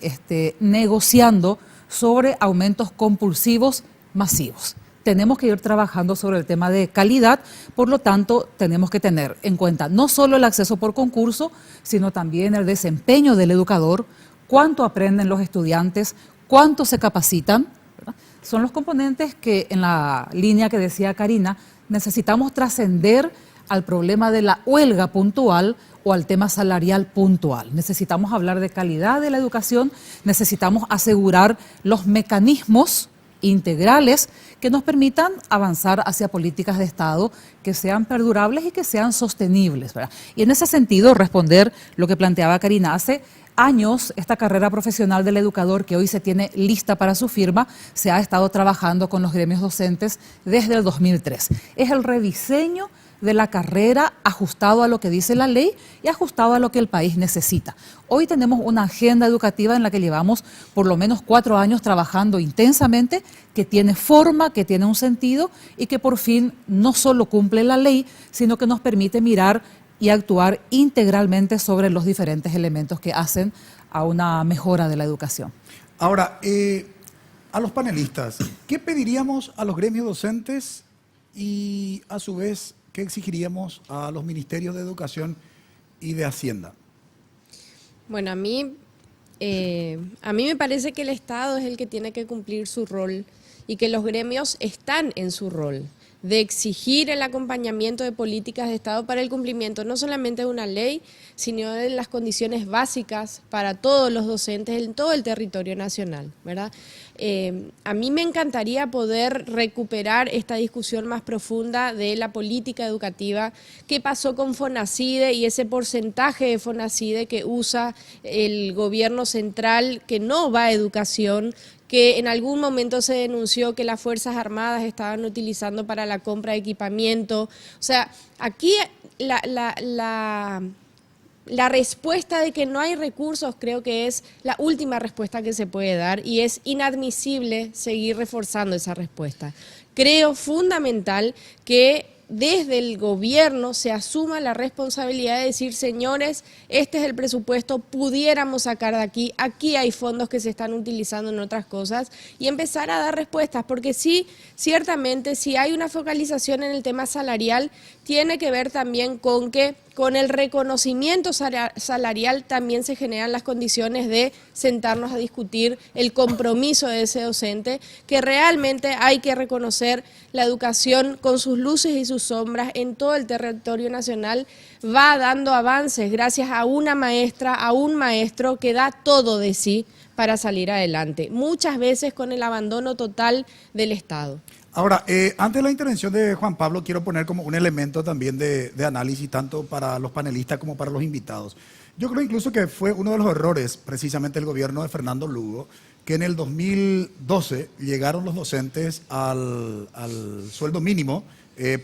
negociando sobre aumentos compulsivos masivos. Tenemos que ir trabajando sobre el tema de calidad, por lo tanto tenemos que tener en cuenta no solo el acceso por concurso, sino también el desempeño del educador, cuánto aprenden los estudiantes, cuánto se capacitan, ¿verdad? Son los componentes que en la línea que decía Karina necesitamos trascender al problema de la huelga puntual o al tema salarial puntual. Necesitamos hablar de calidad de la educación, necesitamos asegurar los mecanismos integrales que nos permitan avanzar hacia políticas de Estado que sean perdurables y que sean sostenibles, ¿verdad? Y en ese sentido, responder lo que planteaba Karina, hace años esta carrera profesional del educador que hoy se tiene lista para su firma, se ha estado trabajando con los gremios docentes desde el 2003. Es el rediseño de la carrera ajustado a lo que dice la ley y ajustado a lo que el país necesita. Hoy tenemos una agenda educativa en la que llevamos por lo menos 4 años trabajando intensamente, que tiene forma, que tiene un sentido y que por fin no solo cumple la ley, sino que nos permite mirar y actuar integralmente sobre los diferentes elementos que hacen a una mejora de la educación. Ahora, a los panelistas, ¿qué pediríamos a los gremios docentes y a su vez qué exigiríamos a los ministerios de Educación y de Hacienda? Bueno, a mí me parece que el Estado es el que tiene que cumplir su rol y que los gremios están en su rol de exigir el acompañamiento de políticas de Estado para el cumplimiento no solamente de una ley, sino de las condiciones básicas para todos los docentes en todo el territorio nacional, ¿verdad? A mí me encantaría poder recuperar esta discusión más profunda de la política educativa, qué pasó con Fonacide y ese porcentaje de Fonacide que usa el gobierno central que no va a educación, que en algún momento se denunció que las Fuerzas Armadas estaban utilizando para la compra de equipamiento. O sea, aquí la respuesta de que no hay recursos creo que es la última respuesta que se puede dar y es inadmisible seguir reforzando esa respuesta. Creo fundamental que desde el gobierno se asuma la responsabilidad de decir, señores, este es el presupuesto, pudiéramos sacar de aquí, aquí hay fondos que se están utilizando en otras cosas y empezar a dar respuestas, porque sí, ciertamente, si hay una focalización en el tema salarial, tiene que ver también con que con el reconocimiento salarial también se generan las condiciones de sentarnos a discutir el compromiso de ese docente, que realmente hay que reconocer la educación con sus luces y sus sombras en todo el territorio nacional, va dando avances gracias a una maestra, a un maestro que da todo de sí para salir adelante, muchas veces con el abandono total del Estado. Ahora, antes de la intervención de Juan Pablo, quiero poner como un elemento también de análisis, tanto para los panelistas como para los invitados. Yo creo incluso que fue uno de los errores, precisamente, del gobierno de Fernando Lugo, que en el 2012 llegaron los docentes al sueldo mínimo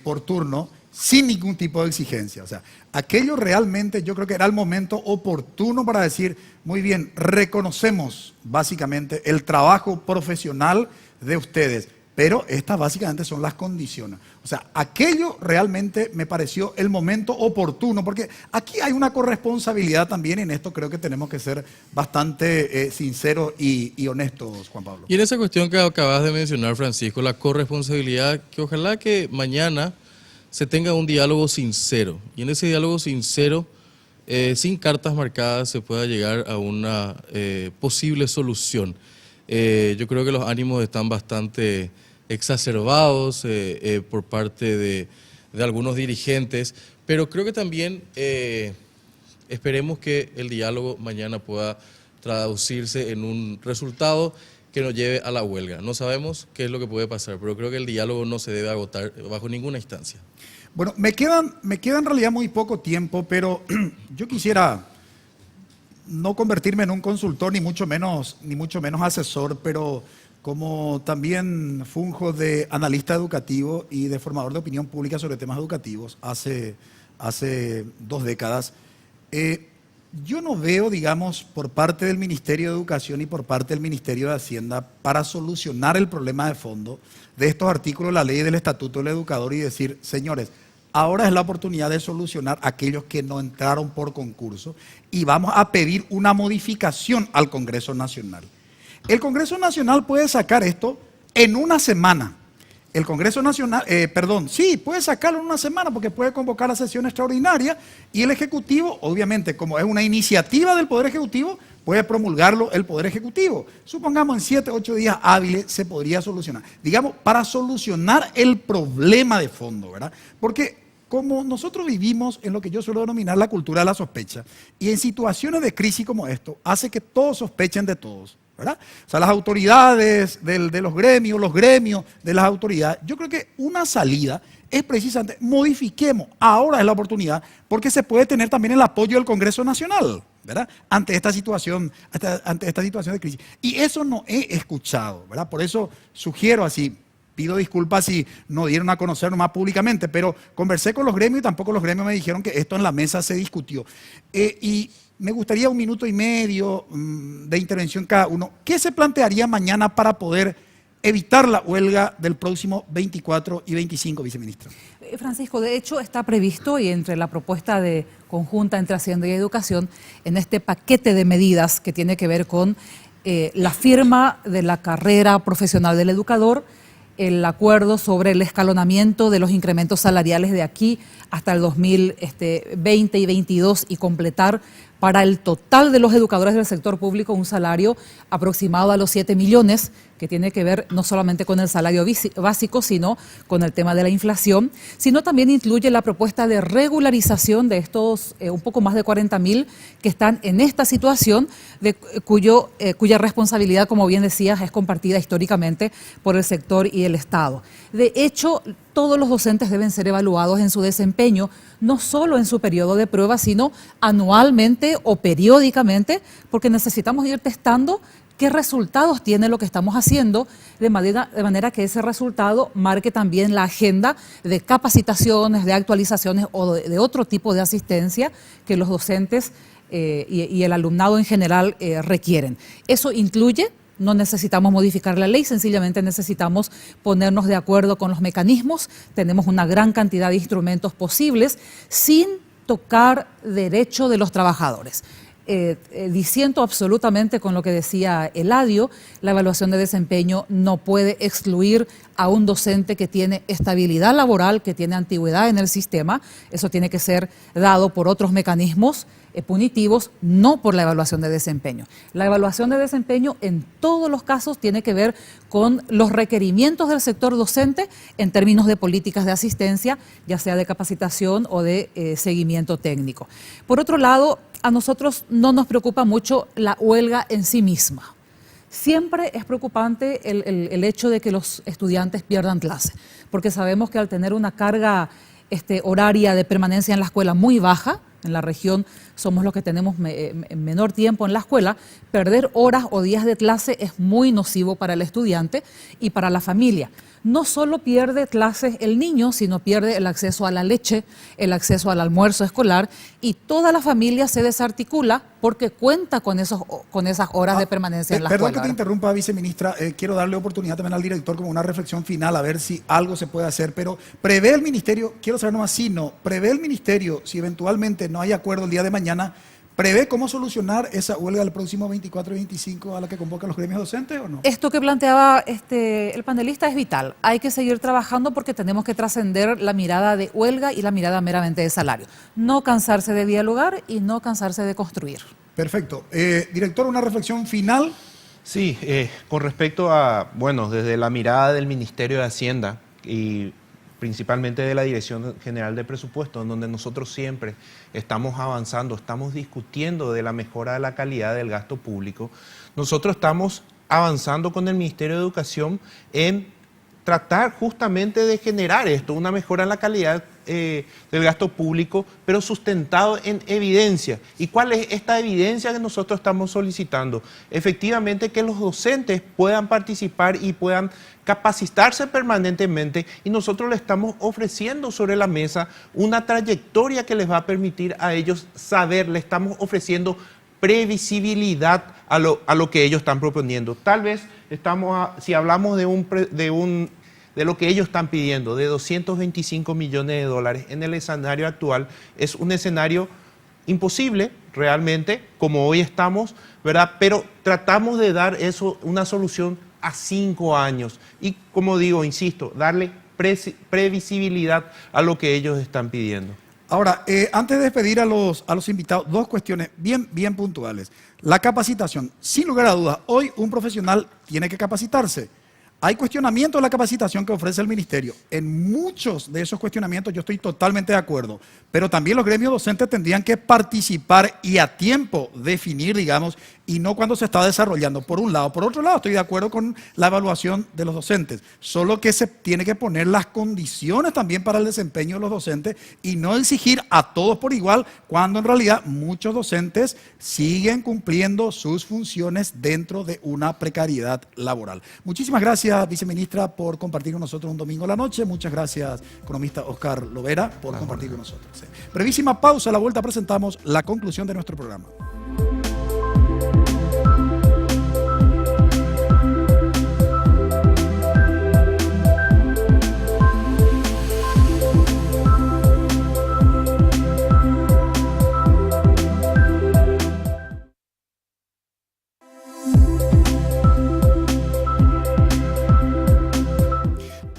por turno sin ningún tipo de exigencia. O sea, aquello realmente yo creo que era el momento oportuno para decir, muy bien, reconocemos básicamente el trabajo profesional de ustedes. Pero estas básicamente son las condiciones. O sea, aquello realmente me pareció el momento oportuno, porque aquí hay una corresponsabilidad también en esto. Creo que tenemos que ser bastante sinceros y honestos, Juan Pablo. Y en esa cuestión que acabas de mencionar, Francisco, la corresponsabilidad, que ojalá que mañana se tenga un diálogo sincero. Y en ese diálogo sincero, sin cartas marcadas, se pueda llegar a una posible solución. Yo creo que los ánimos están bastante exacerbados por parte de algunos dirigentes, pero creo que también esperemos que el diálogo mañana pueda traducirse en un resultado que nos lleve a la huelga. No sabemos qué es lo que puede pasar, pero creo que el diálogo no se debe agotar bajo ninguna instancia. Bueno, me queda en realidad muy poco tiempo, pero yo quisiera no convertirme en un consultor ni mucho menos asesor, pero como también funjo de analista educativo y de formador de opinión pública sobre temas educativos hace 2 décadas, yo no veo, digamos, por parte del Ministerio de Educación y por parte del Ministerio de Hacienda para solucionar el problema de fondo de estos artículos de la ley y del Estatuto del Educador y decir, señores, ahora es la oportunidad de solucionar aquellos que no entraron por concurso y vamos a pedir una modificación al Congreso Nacional. El Congreso Nacional puede sacar esto en una semana. El Congreso Nacional, puede sacarlo en una semana porque puede convocar la sesión extraordinaria y el Ejecutivo, obviamente, como es una iniciativa del Poder Ejecutivo, puede promulgarlo el Poder Ejecutivo. Supongamos en 7, 8 días hábiles se podría solucionar. Digamos, para solucionar el problema de fondo, ¿verdad? Porque como nosotros vivimos en lo que yo suelo denominar la cultura de la sospecha, y en situaciones de crisis como esto, hace que todos sospechen de todos, ¿verdad? O sea, las autoridades de los gremios de las autoridades. Yo creo que una salida es precisamente modifiquemos, ahora es la oportunidad, porque se puede tener también el apoyo del Congreso Nacional, ¿verdad? Ante esta situación de crisis. Y eso no he escuchado, ¿verdad? Por eso sugiero así. Pido disculpas si no dieron a conocer nomás públicamente, pero conversé con los gremios y tampoco los gremios me dijeron que esto en la mesa se discutió. Y me gustaría 1 minuto y medio de intervención cada uno. ¿Qué se plantearía mañana para poder evitar la huelga del próximo 24 y 25, viceministra? Francisco, de hecho está previsto y entre la propuesta de conjunta entre Hacienda y Educación, en este paquete de medidas que tiene que ver con la firma de la carrera profesional del educador, el acuerdo sobre el escalonamiento de los incrementos salariales de aquí hasta el 2020 y 2022 y completar para el total de los educadores del sector público un salario aproximado a los 7 millones, que tiene que ver no solamente con el salario básico, sino con el tema de la inflación, sino también incluye la propuesta de regularización de estos un poco más de 40.000 que están en esta situación, cuya responsabilidad, como bien decías, es compartida históricamente por el sector y el Estado. De hecho, todos los docentes deben ser evaluados en su desempeño, no solo en su periodo de prueba, sino anualmente o periódicamente, porque necesitamos ir testando qué resultados tiene lo que estamos haciendo, de manera que ese resultado marque también la agenda de capacitaciones, de actualizaciones o de otro tipo de asistencia que los docentes y el alumnado en general requieren. Eso incluye. No necesitamos modificar la ley, sencillamente necesitamos ponernos de acuerdo con los mecanismos. Tenemos una gran cantidad de instrumentos posibles sin tocar derecho de los trabajadores. Diciendo absolutamente con lo que decía Eladio, la evaluación de desempeño no puede excluir a un docente que tiene estabilidad laboral, que tiene antigüedad en el sistema. Eso tiene que ser dado por otros mecanismos punitivos, no por la evaluación de desempeño. La evaluación de desempeño en todos los casos tiene que ver con los requerimientos del sector docente en términos de políticas de asistencia, ya sea de capacitación o de seguimiento técnico. Por otro lado, a nosotros no nos preocupa mucho la huelga en sí misma. Siempre es preocupante el hecho de que los estudiantes pierdan clase, porque sabemos que al tener una carga horaria de permanencia en la escuela muy baja, en la región somos los que tenemos menor tiempo en la escuela, perder horas o días de clase es muy nocivo para el estudiante y para la familia. No solo pierde clases el niño, sino pierde el acceso a la leche, el acceso al almuerzo escolar y toda la familia se desarticula porque cuenta con esas horas de permanencia en la escuela. Perdón que te interrumpa, viceministra, quiero darle oportunidad también al director como una reflexión final a ver si algo se puede hacer, pero prevé el ministerio, quiero saber nomás si no, prevé el ministerio, si eventualmente no hay acuerdo el día de mañana, ¿prevé cómo solucionar esa huelga del próximo 24 y 25 a la que convocan los gremios docentes o no? Esto que planteaba el panelista es vital. Hay que seguir trabajando porque tenemos que trascender la mirada de huelga y la mirada meramente de salario. No cansarse de dialogar y no cansarse de construir. Perfecto. Director, una reflexión final. Sí, con respecto a, desde la mirada del Ministerio de Hacienda y principalmente de la Dirección General de Presupuestos, en donde nosotros siempre estamos avanzando, estamos discutiendo de la mejora de la calidad del gasto público. Nosotros estamos avanzando con el Ministerio de Educación en tratar justamente de generar esto, una mejora en la calidad del gasto público, pero sustentado en evidencia. ¿Y cuál es esta evidencia que nosotros estamos solicitando? Efectivamente, que los docentes puedan participar y puedan capacitarse permanentemente, y nosotros le estamos ofreciendo sobre la mesa una trayectoria que les va a permitir a ellos saber, le estamos ofreciendo previsibilidad a lo que ellos están proponiendo. Tal vez si hablamos de lo que ellos están pidiendo, de 225 millones de dólares en el escenario actual, es un escenario imposible realmente, como hoy estamos, ¿verdad? Pero tratamos de dar eso, una solución a 5 años. Y como digo, insisto, darle previsibilidad a lo que ellos están pidiendo. Ahora, antes de despedir a los invitados, dos cuestiones bien puntuales. La capacitación, sin lugar a dudas, hoy un profesional tiene que capacitarse. Hay cuestionamientos de la capacitación que ofrece el ministerio. En muchos de esos cuestionamientos yo estoy totalmente de acuerdo, pero también los gremios docentes tendrían que participar y a tiempo definir, digamos, y no cuando se está desarrollando, por un lado. Por otro lado, estoy de acuerdo con la evaluación de los docentes, solo que se tiene que poner las condiciones también para el desempeño de los docentes y no exigir a todos por igual, cuando en realidad muchos docentes siguen cumpliendo sus funciones dentro de una precariedad laboral. Muchísimas gracias, viceministra, por compartir con nosotros un domingo a la noche. Muchas gracias, economista Oscar Lovera, por compartir con nosotros. Sí. Brevísima pausa, a la vuelta presentamos la conclusión de nuestro programa.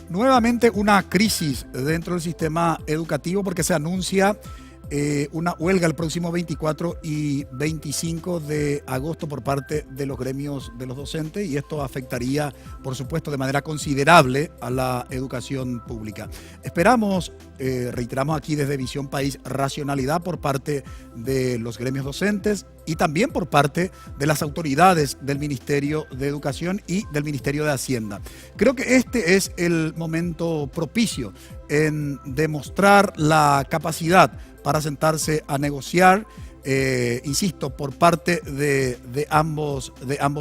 Nuevamente una crisis dentro del sistema educativo porque se anuncia una huelga el próximo 24 y 25 de agosto por parte de los gremios de los docentes, y esto afectaría, por supuesto, de manera considerable a la educación pública. Esperamos, reiteramos aquí desde Visión País, racionalidad por parte de los gremios docentes y también por parte de las autoridades del Ministerio de Educación y del Ministerio de Hacienda. Creo que este es el momento propicio en demostrar la capacidad para sentarse a negociar, insisto, por parte de ambos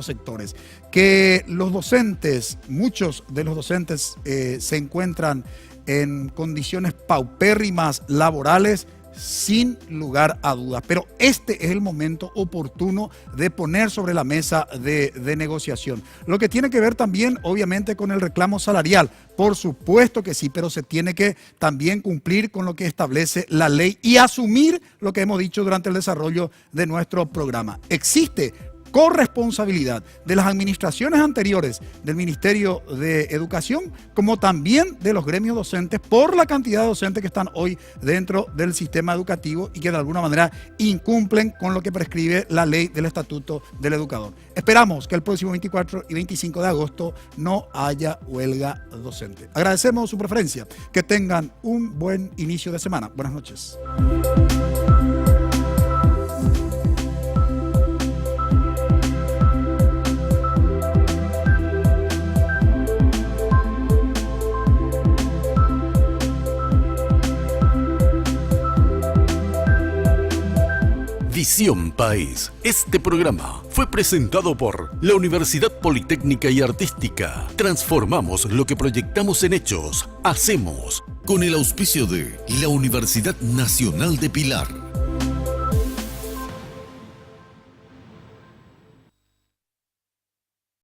sectores. Que los docentes, muchos de los docentes se encuentran en condiciones paupérrimas laborales, sin lugar a dudas, pero este es el momento oportuno de poner sobre la mesa de negociación. Lo que tiene que ver también, obviamente, con el reclamo salarial, por supuesto que sí, pero se tiene que también cumplir con lo que establece la ley y asumir lo que hemos dicho durante el desarrollo de nuestro programa. Existe corresponsabilidad de las administraciones anteriores del Ministerio de Educación, como también de los gremios docentes, por la cantidad de docentes que están hoy dentro del sistema educativo y que de alguna manera incumplen con lo que prescribe la ley del Estatuto del Educador. Esperamos que el próximo 24 y 25 de agosto no haya huelga docente. Agradecemos su preferencia. Que tengan un buen inicio de semana. Buenas noches. Visión País. Este programa fue presentado por la Universidad Politécnica y Artística. Transformamos lo que proyectamos en hechos. Hacemos. Con el auspicio de la Universidad Nacional de Pilar.